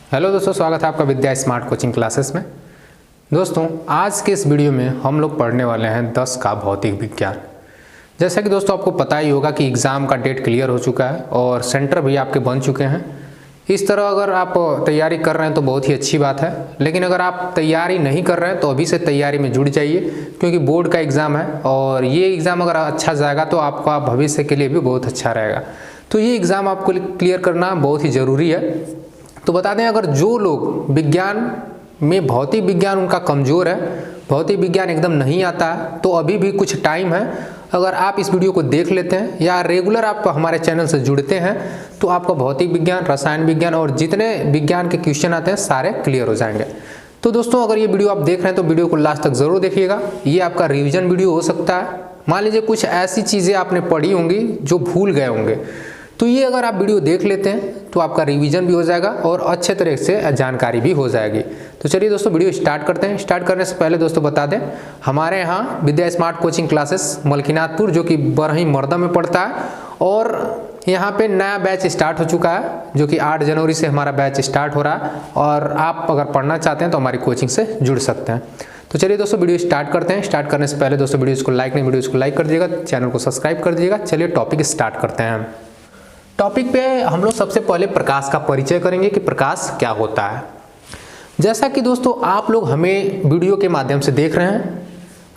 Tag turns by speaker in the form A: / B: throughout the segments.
A: Hello दोस्तों, स्वागत है आपका विद्या स्मार्ट कोचिंग क्लासेस में। दोस्तों, आज के इस वीडियो में हम लोग पढ़ने वाले हैं 10 का भौतिक विज्ञान। जैसा कि दोस्तों आपको पता ही होगा कि एग्ज़ाम का डेट क्लियर हो चुका है और सेंटर भी आपके बन चुके हैं। इस तरह अगर आप तैयारी कर रहे हैं तो बहुत ही अच्छी बात है, लेकिन अगर आप तैयारी नहीं कर रहे हैं तो अभी से तैयारी में जुड़ जाइए, क्योंकि बोर्ड का एग्ज़ाम है और ये एग्ज़ाम अगर अच्छा जाएगा तो आपका भविष्य के लिए भी बहुत अच्छा रहेगा। तो ये एग्ज़ाम आपको क्लियर करना बहुत ही ज़रूरी है। तो बता दें, अगर जो लोग विज्ञान में भौतिक विज्ञान उनका कमज़ोर है, भौतिक विज्ञान एकदम नहीं आता है, तो अभी भी कुछ टाइम है। अगर आप इस वीडियो को देख लेते हैं या रेगुलर आप हमारे चैनल से जुड़ते हैं तो आपका भौतिक विज्ञान, रसायन विज्ञान और जितने विज्ञान के क्वेश्चन आते हैं सारे क्लियर हो जाएंगे। तो दोस्तों, अगर ये वीडियो आप देख रहे हैं तो वीडियो को लास्ट तक ज़रूर देखिएगा। ये आपका रिविज़न वीडियो हो सकता है। मान लीजिए कुछ ऐसी चीज़ें आपने पढ़ी होंगी जो भूल गए होंगे, तो ये अगर आप वीडियो देख लेते हैं तो आपका रिवीजन भी हो जाएगा और अच्छे तरह से जानकारी भी हो जाएगी। तो चलिए दोस्तों, वीडियो स्टार्ट करते हैं। स्टार्ट करने से पहले दोस्तों बता दें, हमारे यहाँ विद्या स्मार्ट कोचिंग क्लासेस मलकीनाथपुर, जो कि बरही मर्दा में पड़ता है, और यहाँ पे नया बैच स्टार्ट हो चुका है, जो कि 8 जनवरी से हमारा बैच स्टार्ट हो रहा है। और आप अगर पढ़ना चाहते हैं तो हमारी कोचिंग से जुड़ सकते हैं। तो चलिए दोस्तों, वीडियो स्टार्ट करते हैं। स्टार्ट करने से पहले दोस्तों वीडियो को लाइक नहीं, वीडियो को लाइक कर दीजिएगा, चैनल को सब्सक्राइब कर दीजिएगा। चलिए टॉपिक स्टार्ट करते हैं। टॉपिक पे हम लोग सबसे पहले प्रकाश का परिचय करेंगे कि प्रकाश क्या होता है। जैसा कि दोस्तों आप लोग हमें वीडियो के माध्यम से देख रहे हैं,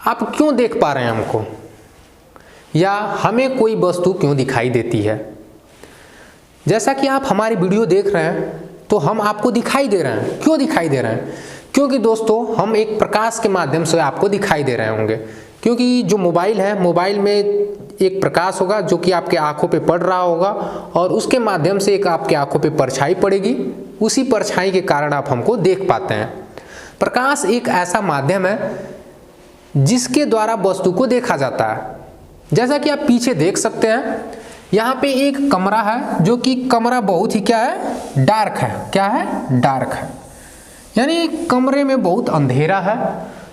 A: आप क्यों देख पा रहे हैं हमको, या हमें कोई वस्तु क्यों दिखाई देती है। जैसा कि आप हमारी वीडियो देख रहे हैं तो हम आपको दिखाई दे रहे हैं। क्यों दिखाई दे रहे हैं? क्योंकि दोस्तों हम एक प्रकाश के माध्यम से आपको दिखाई दे रहे होंगे, क्योंकि जो मोबाइल है, मोबाइल में एक प्रकाश होगा जो कि आपके आंखों पे पड़ रहा होगा और उसके माध्यम से एक आपके आंखों पे परछाई पड़ेगी। उसी परछाई के कारण आप हमको देख पाते हैं। प्रकाश एक ऐसा माध्यम है जिसके द्वारा वस्तु को देखा जाता है। जैसा कि आप पीछे देख सकते हैं, यहाँ पे एक कमरा है, जो कि कमरा बहुत ही क्या है, डार्क है। क्या है? डार्क है, यानी कमरे में बहुत अंधेरा है।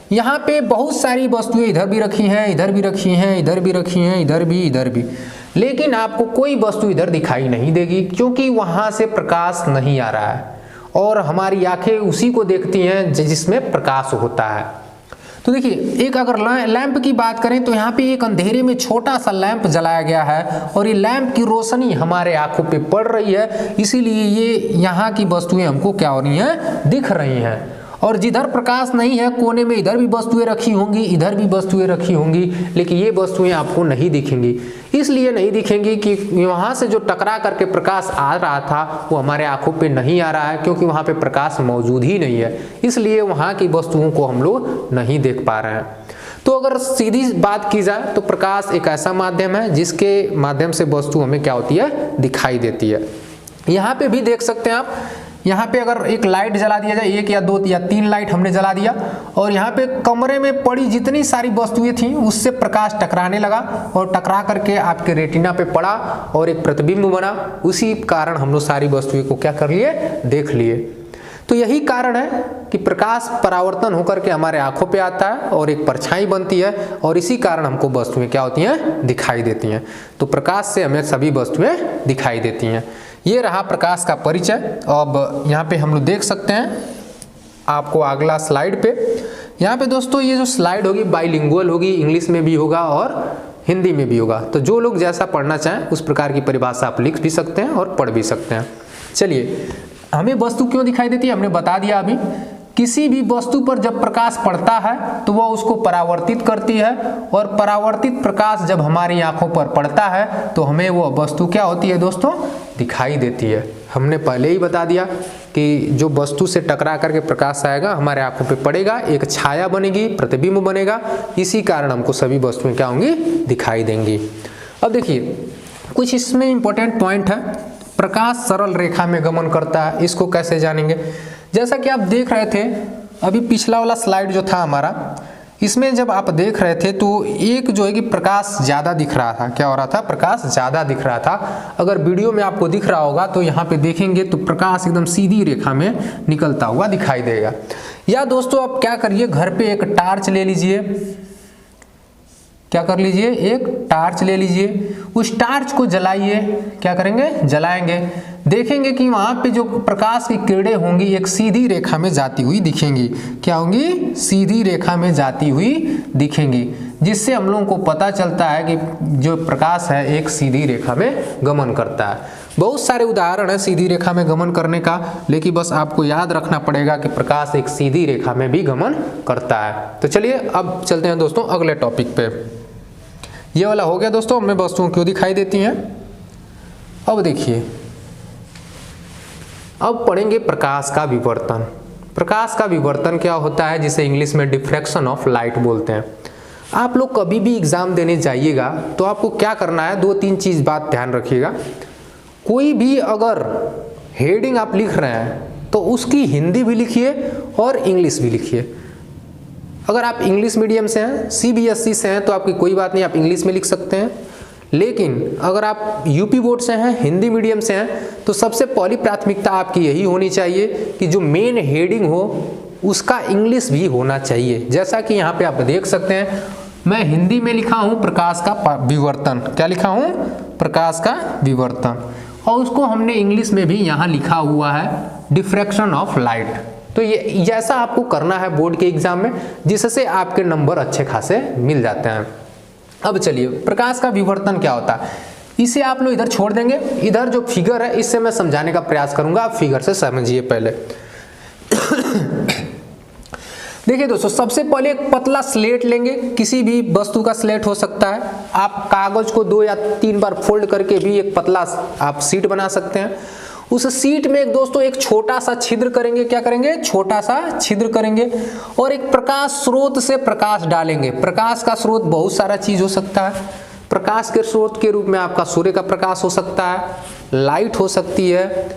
A: यहाँ पे बहुत सारी वस्तुएं इधर भी रखी हैं, इधर भी रखी हैं, इधर भी रखी हैं, इधर भी, लेकिन आपको कोई वस्तु इधर दिखाई नहीं देगी, क्योंकि वहाँ से प्रकाश नहीं आ रहा है और हमारी आंखें उसी को देखती हैं जिसमें प्रकाश होता है। तो देखिए, एक अगर लैंप की बात करें तो यहाँ पे एक अंधेरे में छोटा सा लैंप जलाया गया है और ये लैंप की रोशनी हमारे आंखों पे पड़ रही है, इसीलिए ये यहाँ की वस्तुएं हमको क्या हो रही हैं, दिख रही हैं। और जिधर प्रकाश नहीं है, कोने में इधर भी वस्तुएं रखी होंगी, इधर भी वस्तुएं रखी होंगी, लेकिन ये वस्तुएं आपको नहीं दिखेंगी। इसलिए नहीं दिखेंगी कि वहाँ से जो टकरा करके प्रकाश आ रहा था वो हमारे आंखों पे नहीं आ रहा है, क्योंकि वहाँ पे प्रकाश मौजूद ही नहीं है। इसलिए वहाँ की वस्तुओं को हम लोग नहीं देख पा रहे हैं। तो अगर सीधी बात की जाए तो प्रकाश एक ऐसा माध्यम है जिसके माध्यम से वस्तु हमें क्या होती है, दिखाई देती है। यहाँ पे भी देख सकते हैं आप, यहाँ पे अगर एक लाइट जला दिया जाए, 1 या 2 या 3 लाइट हमने जला दिया, और यहाँ पे कमरे में पड़ी जितनी सारी वस्तुएं थी उससे प्रकाश टकराने लगा और टकरा करके आपके रेटिना पे पड़ा और एक प्रतिबिंब बना। उसी कारण हम लोग सारी वस्तुएं को क्या कर लिए, देख लिए। तो यही कारण है कि प्रकाश परावर्तन होकर के हमारे आंखों पे आता है और एक परछाई बनती है, और इसी कारण हमको वस्तुएं क्या होती हैं, दिखाई देती हैं। तो प्रकाश से हमें सभी वस्तुएं दिखाई देती हैं। ये रहा प्रकाश का परिचय। अब यहाँ पे हम लोग देख सकते हैं आपको अगला स्लाइड पे। यहाँ पे दोस्तों ये जो स्लाइड होगी बाइलिंगुअल होगी, इंग्लिश में भी होगा और हिंदी में भी होगा। तो जो लोग जैसा पढ़ना चाहें उस प्रकार की परिभाषा आप लिख भी सकते हैं और पढ़ भी सकते हैं। चलिए, हमें वस्तु क्यों दिखाई देती है हमने बता दिया अभी। किसी भी वस्तु पर जब प्रकाश पड़ता है तो वह उसको परावर्तित करती है, और परावर्तित प्रकाश जब हमारी आंखों पर पड़ता है तो हमें वो वस्तु क्या होती है दोस्तों, दिखाई देती है। हमने पहले ही बता दिया कि जो वस्तु से टकरा करके प्रकाश आएगा हमारे आंखों पे पड़ेगा, एक छाया बनेगी, प्रतिबिंब बनेगा, इसी कारण हमको सभी वस्तुएं क्या होंगी, दिखाई देंगी। अब देखिए, कुछ इसमें इंपॉर्टेंट पॉइंट है। प्रकाश सरल रेखा में गमन करता है, इसको कैसे जानेंगे? जैसा कि आप देख रहे थे अभी पिछला वाला स्लाइड जो था हमारा, इसमें जब आप देख रहे थे तो एक जो है कि प्रकाश ज़्यादा दिख रहा था। क्या हो रहा था? प्रकाश ज़्यादा दिख रहा था। अगर वीडियो में आपको दिख रहा होगा तो यहाँ पे देखेंगे तो प्रकाश एकदम सीधी रेखा में निकलता हुआ दिखाई देगा। या दोस्तों आप क्या करिए, घर पे एक टार्च ले लीजिए। क्या कर लीजिए, एक टार्च ले लीजिए, उस टार्च को जलाइए। क्या करेंगे? जलाएंगे। देखेंगे कि वहाँ पे जो प्रकाश की किरणें होंगी एक सीधी रेखा में जाती हुई दिखेंगी। क्या होंगी? सीधी रेखा में जाती हुई दिखेंगी, जिससे हम लोगों को पता चलता है कि जो प्रकाश है एक सीधी रेखा में गमन करता है। बहुत सारे उदाहरण है सीधी रेखा में गमन करने का, लेकिन बस आपको याद रखना पड़ेगा कि प्रकाश एक सीधी रेखा में भी गमन करता है। तो चलिए अब चलते हैं दोस्तों अगले टॉपिक पे। ये वाला हो गया दोस्तों, हमें वस्तुएं क्यों दिखाई देती हैं। अब देखिए, अब पढ़ेंगे प्रकाश का विवर्तन। प्रकाश का विवर्तन क्या होता है, जिसे इंग्लिश में डिफ्रैक्शन ऑफ लाइट बोलते हैं। आप लोग कभी भी एग्जाम देने जाइएगा तो आपको क्या करना है, 2-3 चीज बात ध्यान रखिएगा। कोई भी अगर हेडिंग आप लिख रहे हैं तो उसकी हिंदी भी लिखिए और इंग्लिश भी लिखिए। अगर आप इंग्लिश मीडियम से हैं, CBSE से हैं, तो आपकी कोई बात नहीं, आप इंग्लिश में लिख सकते हैं। लेकिन अगर आप यूपी बोर्ड से हैं, हिंदी मीडियम से हैं, तो सबसे पहली प्राथमिकता आपकी यही होनी चाहिए कि जो मेन हेडिंग हो उसका इंग्लिश भी होना चाहिए। जैसा कि यहाँ पे आप देख सकते हैं, मैं हिंदी में लिखा हूँ प्रकाश का विवर्तन। क्या लिखा हूँ? प्रकाश का विवर्तन। और उसको हमने इंग्लिश में भी यहाँ लिखा हुआ है डिफ्रैक्शन ऑफ लाइट। तो ये जैसा आपको करना है बोर्ड के एग्जाम में, जिससे आपके नंबर अच्छे खासे मिल जाते हैं। अब चलिए, प्रकाश का विवर्तन क्या होता है, इसे आप लोग इधर छोड़ देंगे। इधर जो फिगर है इससे मैं समझाने का प्रयास करूंगा, आप फिगर से समझिए पहले। देखिए दोस्तों, सबसे पहले एक पतला स्लेट लेंगे, किसी भी वस्तु का स्लेट हो सकता है। आप कागज को 2 या 3 बार फोल्ड करके भी एक पतला आप शीट बना सकते हैं। उस शीट में दोस्तों एक छोटा सा छिद्र करेंगे। क्या करेंगे? छोटा सा छिद्र करेंगे और एक प्रकाश स्रोत से प्रकाश डालेंगे। प्रकाश का स्रोत बहुत सारा चीज हो सकता है। प्रकाश के स्रोत के रूप में आपका सूर्य का प्रकाश हो सकता है, लाइट हो सकती है,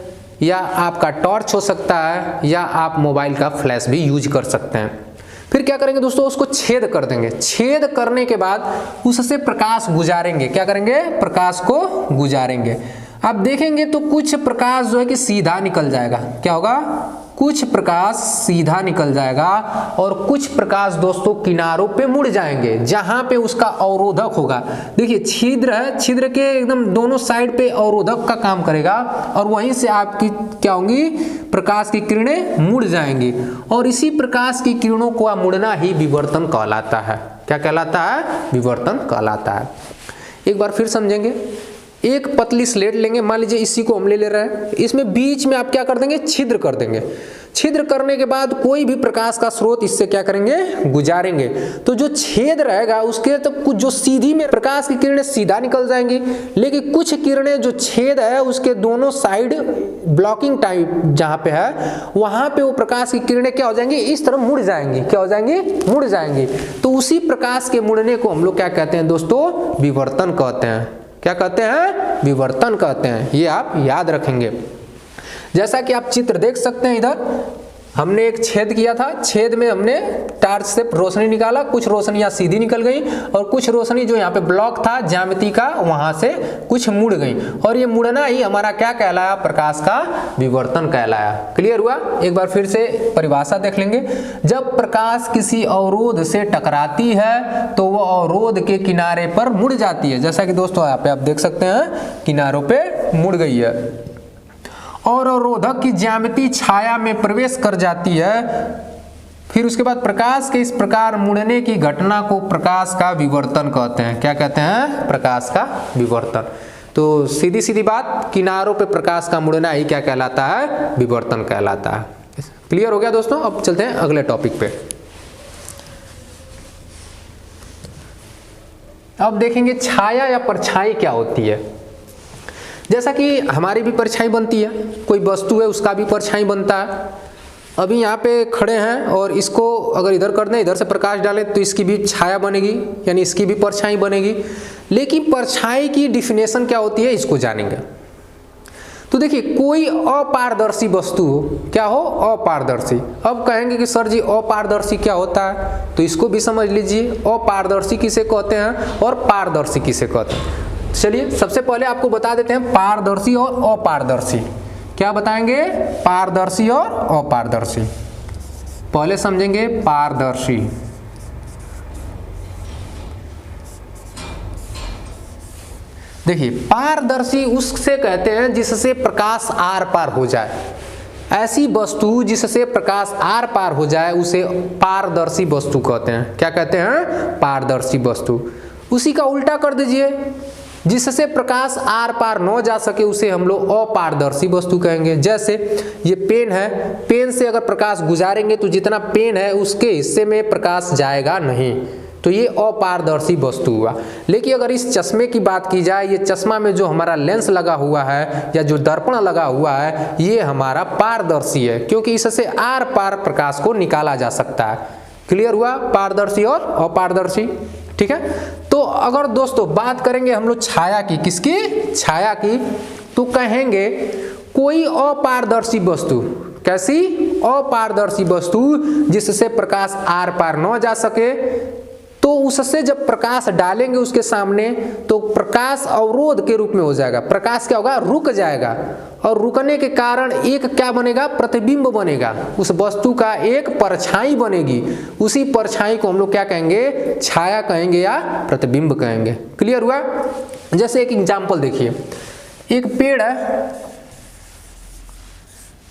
A: या आपका टॉर्च हो सकता है, या आप मोबाइल का फ्लैश भी यूज कर सकते हैं। फिर क्या करेंगे दोस्तों, उसको छेद कर देंगे। छेद करने के बाद उससे प्रकाश गुजारेंगे। क्या करेंगे? प्रकाश को गुजारेंगे। आप देखेंगे तो कुछ प्रकाश जो है कि सीधा निकल जाएगा। क्या होगा? कुछ प्रकाश सीधा निकल जाएगा और कुछ प्रकाश दोस्तों किनारों पे मुड़ जाएंगे, जहां पे उसका अवरोधक होगा। देखिए छिद्र है, छिद्र के एकदम दोनों साइड पे अवरोधक का काम करेगा और वहीं से आपकी क्या होंगी? प्रकाश की किरणें मुड़ जाएंगी। और इसी प्रकाश की किरणों को मुड़ना ही विवर्तन कहलाता है। क्या कहलाता है? विवर्तन कहलाता है। एक बार फिर समझेंगे। एक पतली स्लेट लेंगे, मान लीजिए इसी को हम ले रहे हैं, इसमें बीच में आप क्या कर देंगे? छिद्र कर देंगे। छिद्र करने के बाद कोई भी प्रकाश का स्रोत इससे क्या करेंगे? गुजारेंगे। तो जो छेद रहेगा उसके तो कुछ जो सीधी में प्रकाश की किरणें सीधा निकल जाएंगी, लेकिन कुछ किरणें जो छेद है उसके दोनों साइड ब्लॉकिंग टाइप जहां पे है, वहां पे वो प्रकाश की किरणें क्या हो जाएंगी? इस तरह मुड़ जाएंगी। क्या हो जाएंगी? मुड़ जाएंगी। तो उसी प्रकाश के मुड़ने को हम लोग क्या कहते हैं दोस्तों? विवर्तन कहते हैं। क्या कहते हैं? विवर्तन कहते हैं। ये आप याद रखेंगे। जैसा कि आप चित्र देख सकते हैं, इधर हमने एक छेद किया था। छेद में हमने टार्च से रोशनी निकाला, कुछ रोशनियां सीधी निकल गई और कुछ रोशनी जो यहाँ पे ब्लॉक था ज्यामिति का, वहां से कुछ मुड़ गई। और ये मुड़ना ही हमारा क्या कहलाया? प्रकाश का विवर्तन कहलाया। क्लियर हुआ? एक बार फिर से परिभाषा देख लेंगे। जब प्रकाश किसी अवरोध से टकराती है तो वो अवरोध के किनारे पर मुड़ जाती है। जैसा कि दोस्तों यहाँ पे आप देख सकते हैं, किनारों पे मुड़ गई है और अवरोधक की ज्यामिति छाया में प्रवेश कर जाती है। फिर उसके बाद प्रकाश के इस प्रकार मुड़ने की घटना को प्रकाश का विवर्तन कहते हैं। क्या कहते हैं? प्रकाश का विवर्तन। तो सीधी सीधी बात, किनारों पे प्रकाश का मुड़ना ही क्या कहलाता है? विवर्तन कहलाता है। क्लियर हो गया दोस्तों? अब चलते हैं अगले टॉपिक पे। अब देखेंगे छाया या परछाई क्या होती है। जैसा कि हमारी भी परछाई बनती है, कोई वस्तु है उसका भी परछाई बनता है। अभी यहाँ पे खड़े हैं और इसको अगर इधर कर दें, इधर से प्रकाश डालें तो इसकी भी छाया बनेगी, यानी इसकी भी परछाई बनेगी। लेकिन परछाई की डिफिनेशन क्या होती है, इसको जानेंगे। तो देखिए, कोई अपारदर्शी वस्तु हो, क्या हो? अपारदर्शी। अब कहेंगे कि सर जी अपारदर्शी क्या होता है, तो इसको भी समझ लीजिए। अपारदर्शी किसे कहते हैं और पारदर्शी किसे कहते हैं। चलिए सबसे पहले आपको बता देते हैं पारदर्शी और अपारदर्शी। क्या बताएंगे? पारदर्शी और अपारदर्शी। पहले समझेंगे पारदर्शी। देखिए पारदर्शी उससे कहते हैं जिससे प्रकाश आर पार हो जाए। ऐसी वस्तु जिससे प्रकाश आर पार हो जाए उसे पारदर्शी वस्तु कहते हैं। क्या कहते हैं? पारदर्शी वस्तु। उसी का उल्टा कर दीजिए, जिससे प्रकाश आर पार न जा सके उसे हम लोग अपारदर्शी वस्तु कहेंगे। जैसे ये पेन है, पेन से अगर प्रकाश गुजारेंगे तो जितना पेन है उसके हिस्से में प्रकाश जाएगा नहीं, तो ये अपारदर्शी वस्तु हुआ। लेकिन अगर इस चश्मे की बात की जाए, ये चश्मा में जो हमारा लेंस लगा हुआ है या जो दर्पण लगा हुआ है ये हमारा पारदर्शी है, क्योंकि इससे आर पार प्रकाश को निकाला जा सकता है। क्लियर हुआ? पारदर्शी और अपारदर्शी। ठीक है। तो अगर दोस्तों बात करेंगे हम लोग छाया की, किसकी? छाया की, तो कहेंगे कोई अपारदर्शी वस्तु। कैसी? अपारदर्शी वस्तु जिससे प्रकाश आर पार न जा सके, तो उससे जब प्रकाश डालेंगे उसके सामने तो प्रकाश अवरोध के रूप में हो जाएगा। प्रकाश क्या होगा? रुक जाएगा, और रुकने के कारण एक क्या बनेगा? प्रतिबिंब बनेगा। उस वस्तु का एक परछाई बनेगी। उसी परछाई को हम लोग क्या कहेंगे? छाया कहेंगे या प्रतिबिंब कहेंगे। क्लियर हुआ? जैसे एक एग्जाम्पल देखिए, एक पेड़ है,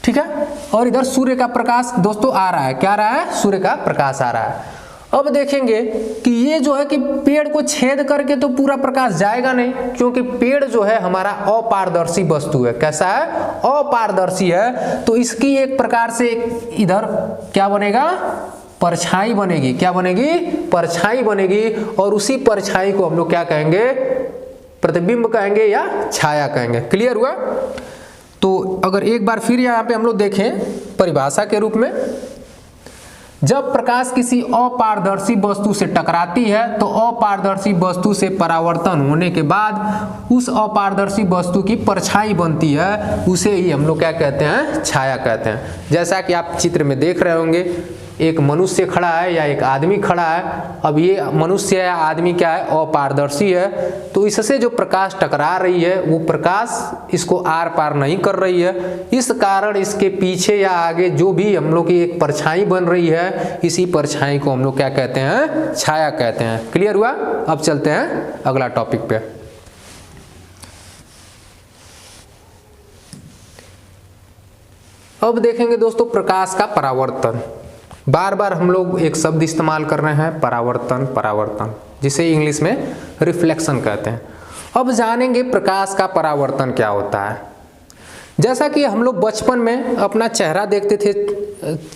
A: ठीक है, और इधर सूर्य का प्रकाश दोस्तों आ रहा है। क्या आ रहा है? सूर्य का प्रकाश आ रहा है। अब देखेंगे कि ये जो है कि पेड़ को छेद करके तो पूरा प्रकाश जाएगा नहीं, क्योंकि पेड़ जो है हमारा अपारदर्शी वस्तु है। कैसा है? अपारदर्शी है। तो इसकी एक प्रकार से इधर क्या बनेगा? परछाई बनेगी। क्या बनेगी? परछाई बनेगी, और उसी परछाई को हम लोग क्या कहेंगे? प्रतिबिंब कहेंगे या छाया कहेंगे। क्लियर हुआ? तो अगर एक बार फिर यहाँ पे हम लोग देखें परिभाषा के रूप में, जब प्रकाश किसी अपारदर्शी वस्तु से टकराती है तो अपारदर्शी वस्तु से परावर्तन होने के बाद उस अपारदर्शी वस्तु की परछाई बनती है, उसे ही हम लोग क्या कहते हैं? छाया कहते हैं। जैसा कि आप चित्र में देख रहे होंगे, एक मनुष्य खड़ा है या एक आदमी खड़ा है। अब ये मनुष्य या आदमी क्या है? अपारदर्शी है, तो इससे जो प्रकाश टकरा रही है वो प्रकाश इसको आर पार नहीं कर रही है। इस कारण इसके पीछे या आगे जो भी हम लोग की एक परछाई बन रही है, इसी परछाई को हम लोग क्या कहते हैं? छाया कहते हैं। क्लियर हुआ? अब चलते हैं अगला टॉपिक पे। अब देखेंगे दोस्तों प्रकाश का परावर्तन। बार बार हम लोग एक शब्द इस्तेमाल कर रहे हैं, परावर्तन, परावर्तन, जिसे इंग्लिश में रिफ्लेक्शन कहते हैं। अब जानेंगे प्रकाश का परावर्तन क्या होता है। जैसा कि हम लोग बचपन में अपना चेहरा देखते थे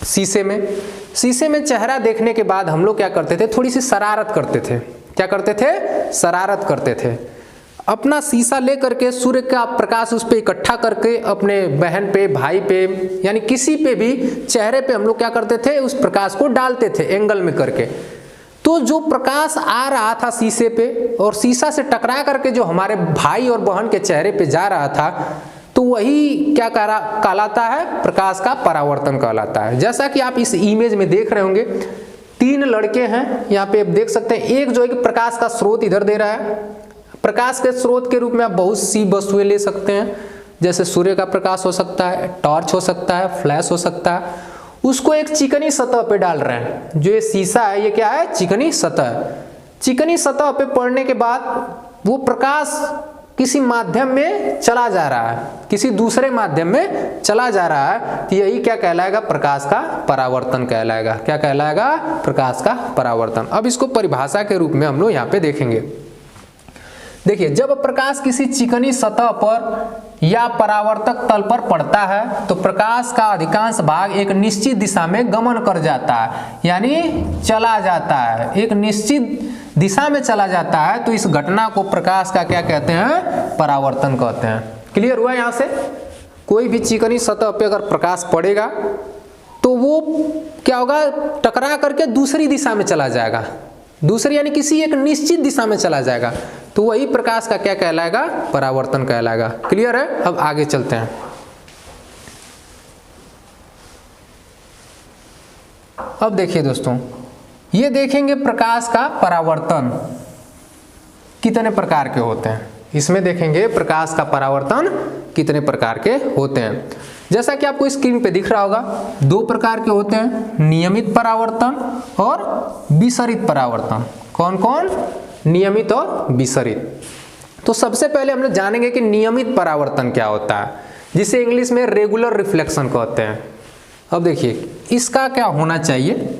A: शीशे में, शीशे में चेहरा देखने के बाद हम लोग क्या करते थे? थोड़ी सी शरारत करते थे। क्या करते थे? शरारत करते थे। अपना शीशा ले करके सूर्य का प्रकाश उस पर इकट्ठा करके अपने बहन पे, भाई पे, यानी किसी पे भी चेहरे पे हम लोग क्या करते थे? उस प्रकाश को डालते थे एंगल में करके। तो जो प्रकाश आ रहा था शीशे पे और शीशा से टकरा करके जो हमारे भाई और बहन के चेहरे पे जा रहा था, तो वही क्या कहलाता है? प्रकाश का परावर्तन कहलाता है। जैसा कि आप इस इमेज में देख रहे होंगे, 3 लड़के हैं यहाँ पे, आप देख सकते हैं। एक जो है कि प्रकाश का स्रोत इधर दे रहा है। प्रकाश के स्रोत के रूप में आप बहुत सी वस्तुएं ले सकते हैं, जैसे सूर्य का प्रकाश हो सकता है, टॉर्च हो सकता है, फ्लैश हो सकता है। उसको एक चिकनी सतह पे डाल रहे हैं। जो ये शीशा है ये क्या है? चिकनी सतह। चिकनी सतह पे पड़ने के बाद वो प्रकाश किसी माध्यम में चला जा रहा है, किसी दूसरे माध्यम में चला जा रहा है, तो यही क्या कहलाएगा? प्रकाश का परावर्तन कहलाएगा। क्या कहलाएगा? प्रकाश का परावर्तन। अब इसको परिभाषा के रूप में हम लोग यहाँ पे देखेंगे। देखिए, जब प्रकाश किसी चिकनी सतह पर या परावर्तक तल पर पड़ता है तो प्रकाश का अधिकांश भाग एक निश्चित दिशा में गमन कर जाता है, यानी चला जाता है, एक निश्चित दिशा में चला जाता है। तो इस घटना को प्रकाश का क्या कहते हैं? परावर्तन कहते हैं। क्लियर हुआ? यहाँ से कोई भी चिकनी सतह पे अगर प्रकाश पड़ेगा तो वो क्या होगा? टकरा करके दूसरी दिशा में चला जाएगा, दूसरी यानी किसी एक निश्चित दिशा में चला जाएगा, तो वही प्रकाश का क्या कहलाएगा? परावर्तन कहलाएगा। क्लियर है? अब आगे चलते हैं। अब देखिए दोस्तों, ये देखेंगे प्रकाश का परावर्तन कितने प्रकार के होते हैं। इसमें देखेंगे प्रकाश का परावर्तन कितने प्रकार के होते हैं। जैसा कि आपको स्क्रीन पे दिख रहा होगा, 2 प्रकार के होते हैं, नियमित परावर्तन और विसरित परावर्तन। कौन कौन? नियमित और विसरित। तो सबसे पहले हम लोग जानेंगे कि नियमित परावर्तन क्या होता है, जिसे इंग्लिश में रेगुलर रिफ्लेक्शन कहते हैं। अब देखिए इसका क्या होना चाहिए।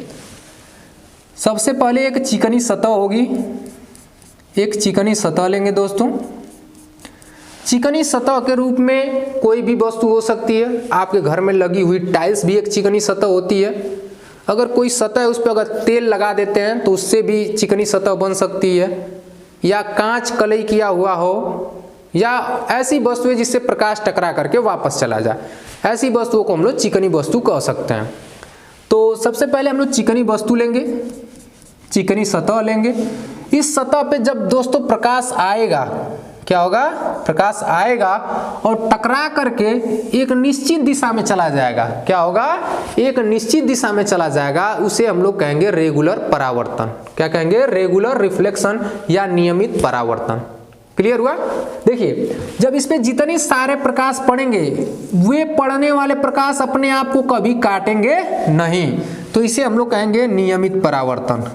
A: सबसे पहले एक चिकनी सतह होगी, एक चिकनी सतह लेंगे दोस्तों। चिकनी सतह के रूप में कोई भी वस्तु हो सकती है। आपके घर में लगी हुई टाइल्स भी एक चिकनी सतह होती है। अगर कोई सतह है उस पर अगर तेल लगा देते हैं तो उससे भी चिकनी सतह बन सकती है, या कांच कलई किया हुआ हो, या ऐसी वस्तु है जिससे प्रकाश टकरा करके वापस चला जाए, ऐसी वस्तुओं को हम लोग चिकनी वस्तु कह सकते हैं। तो सबसे पहले हम लोग चिकनी वस्तु लेंगे, चिकनी सतह लेंगे। इस सतह पे जब दोस्तों प्रकाश आएगा, क्या होगा, प्रकाश आएगा और टकरा करके एक निश्चित दिशा में चला जाएगा। क्या होगा, एक निश्चित दिशा में चला जाएगा, उसे हम लोग कहेंगे रेगुलर परावर्तन। क्या कहेंगे, रेगुलर रिफ्लेक्शन या नियमित परावर्तन। क्लियर हुआ। देखिए जब इस पे जितने सारे प्रकाश पड़ेंगे, वे पड़ने वाले प्रकाश अपने आप को कभी काटेंगे नहीं, तो इसे हम लोग कहेंगे नियमित परावर्तन।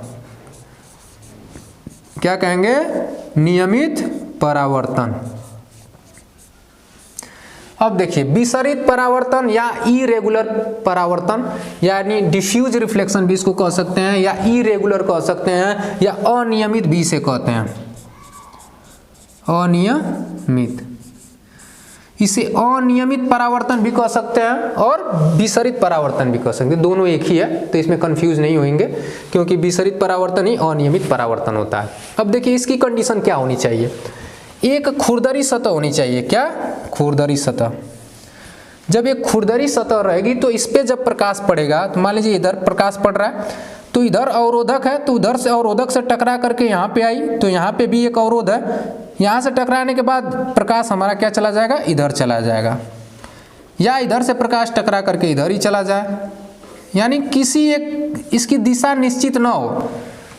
A: क्या कहेंगे, नियमित परावर्तन। अब देखिए विसरित परावर्तन या इरेगुलर परावर्तन, यानी डिफ्यूज रिफ्लेक्शन भी इसको कह सकते हैं, या इरेगुलर कह सकते हैं, या अनियमित भी इसे कहते हैं, अनियमित। इसे अनियमित परावर्तन भी कह सकते हैं और विसरित परावर्तन भी कह सकते हैं, दोनों एक ही है, तो इसमें कंफ्यूज नहीं होंगे, क्योंकि विसरित परावर्तन ही अनियमित परावर्तन होता है। अब देखिए इसकी कंडीशन क्या होनी चाहिए, एक खुरदरी सतह होनी चाहिए। क्या, खुरदरी सतह। जब एक खुरदरी सतह रहेगी तो इस पे जब प्रकाश पड़ेगा, तो मान लीजिए इधर प्रकाश पड़ रहा है, तो इधर अवरोधक है, तो उधर से अवरोधक से टकरा करके यहाँ पे आई, तो यहाँ पे भी एक अवरोध है, यहाँ से टकराने के बाद प्रकाश हमारा क्या चला जाएगा, इधर चला जाएगा, या इधर से प्रकाश टकरा करके इधर ही चला जाए, यानी किसी एक इसकी दिशा निश्चित ना हो।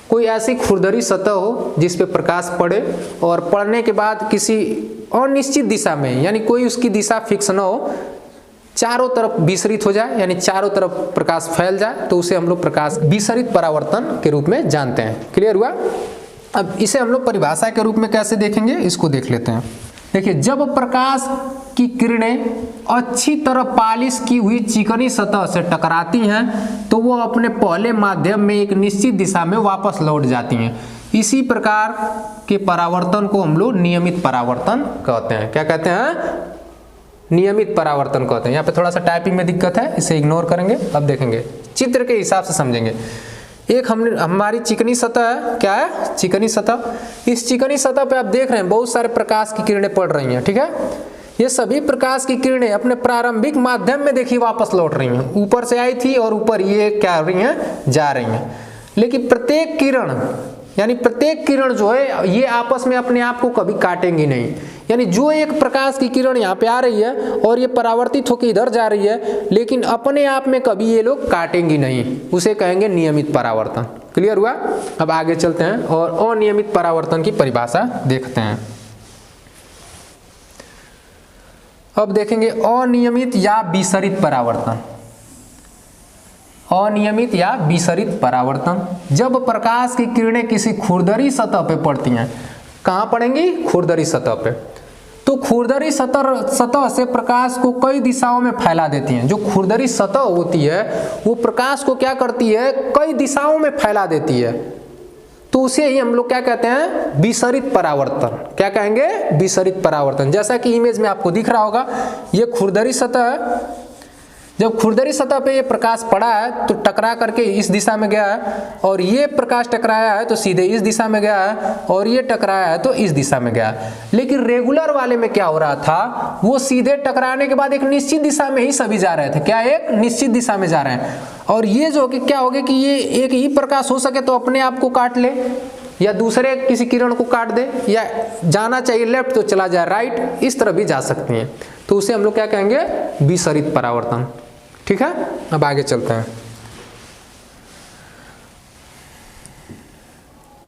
A: कोई ऐसी खुरदरी सतह हो जिस पे प्रकाश पड़े और पड़ने के बाद किसी अनिश्चित दिशा में, यानी कोई उसकी दिशा फिक्स ना हो, चारों तरफ विसरित हो जाए, यानी चारों तरफ प्रकाश फैल जाए, तो उसे हम लोग प्रकाश विसरित परावर्तन के रूप में जानते हैं। क्लियर हुआ। अब इसे हम लोग परिभाषा के रूप में कैसे देखेंगे, इसको देख लेते हैं। देखिए जब प्रकाश की किरणें अच्छी तरह पॉलिश की हुई चिकनी सतह से टकराती हैं तो वो अपने पहले माध्यम में एक निश्चित दिशा में वापस लौट जाती हैं। इसी प्रकार के परावर्तन को हम लोग नियमित परावर्तन कहते हैं। क्या कहते हैं, नियमित परावर्तन कहते हैं। यहाँ पे थोड़ा सा टाइपिंग में दिक्कत है, इसे इग्नोर करेंगे। अब देखेंगे चित्र के हिसाब से समझेंगे। एक हमारी चिकनी सतह है, क्या है, चिकनी सतह। इस चिकनी सतह पे आप देख रहे हैं बहुत सारे प्रकाश की किरणें पड़ रही हैं, ठीक है। ये सभी प्रकाश की किरणें अपने प्रारंभिक माध्यम में देखिए वापस लौट रही हैं। ऊपर से आई थी और ऊपर ये क्या हो रही हैं, जा रही हैं। लेकिन प्रत्येक किरण, यानी प्रत्येक किरण जो है ये आपस में अपने आप को कभी काटेंगी नहीं। यानी जो एक प्रकाश की किरण यहाँ पे आ रही है और ये परावर्तित होकर इधर जा रही है, लेकिन अपने आप में कभी ये लोग काटेंगी नहीं, उसे कहेंगे नियमित परावर्तन। क्लियर हुआ। अब आगे चलते हैं और अनियमित परावर्तन की परिभाषा देखते हैं। अब देखेंगे अनियमित या विसरित परावर्तन। अनियमित या विसरित परावर्तन, जब प्रकाश की किरणें किसी खुरदरी सतह पे पड़ती हैं। कहाँ पड़ेंगी, खुरदरी सतह पे। तो खुरदरी सतह से प्रकाश को कई दिशाओं में फैला देती हैं। जो खुरदरी सतह होती है वो प्रकाश को क्या करती है, कई दिशाओं में फैला देती है। तो उसे ही हम लोग क्या कहते हैं, विसरित परावर्तन। क्या कहेंगे, विसरित परावर्तन। जैसा कि इमेज में आपको दिख रहा होगा, ये खुरदरी सतह है। जब खुरदरी सतह पे ये प्रकाश पड़ा है तो टकरा करके इस दिशा में गया है, और ये प्रकाश टकराया है तो सीधे इस दिशा में गया है, और ये टकराया है तो इस दिशा में गया है। लेकिन रेगुलर वाले में क्या हो रहा था, वो सीधे टकराने के बाद एक निश्चित दिशा में ही सभी जा रहे थे। क्या, एक निश्चित दिशा में जा रहे हैं। और ये जो कि क्या हो गया कि ये एक ही प्रकाश हो सके तो अपने आप को काट ले, या दूसरे किसी किरण को काट दे, या जाना चाहिए लेफ्ट तो चला जाए राइट, इस तरह भी जा सकती हैं। तो उसे हम लोग क्या कहेंगे, विसरित परावर्तन। ठीक है। अब आगे चलते हैं।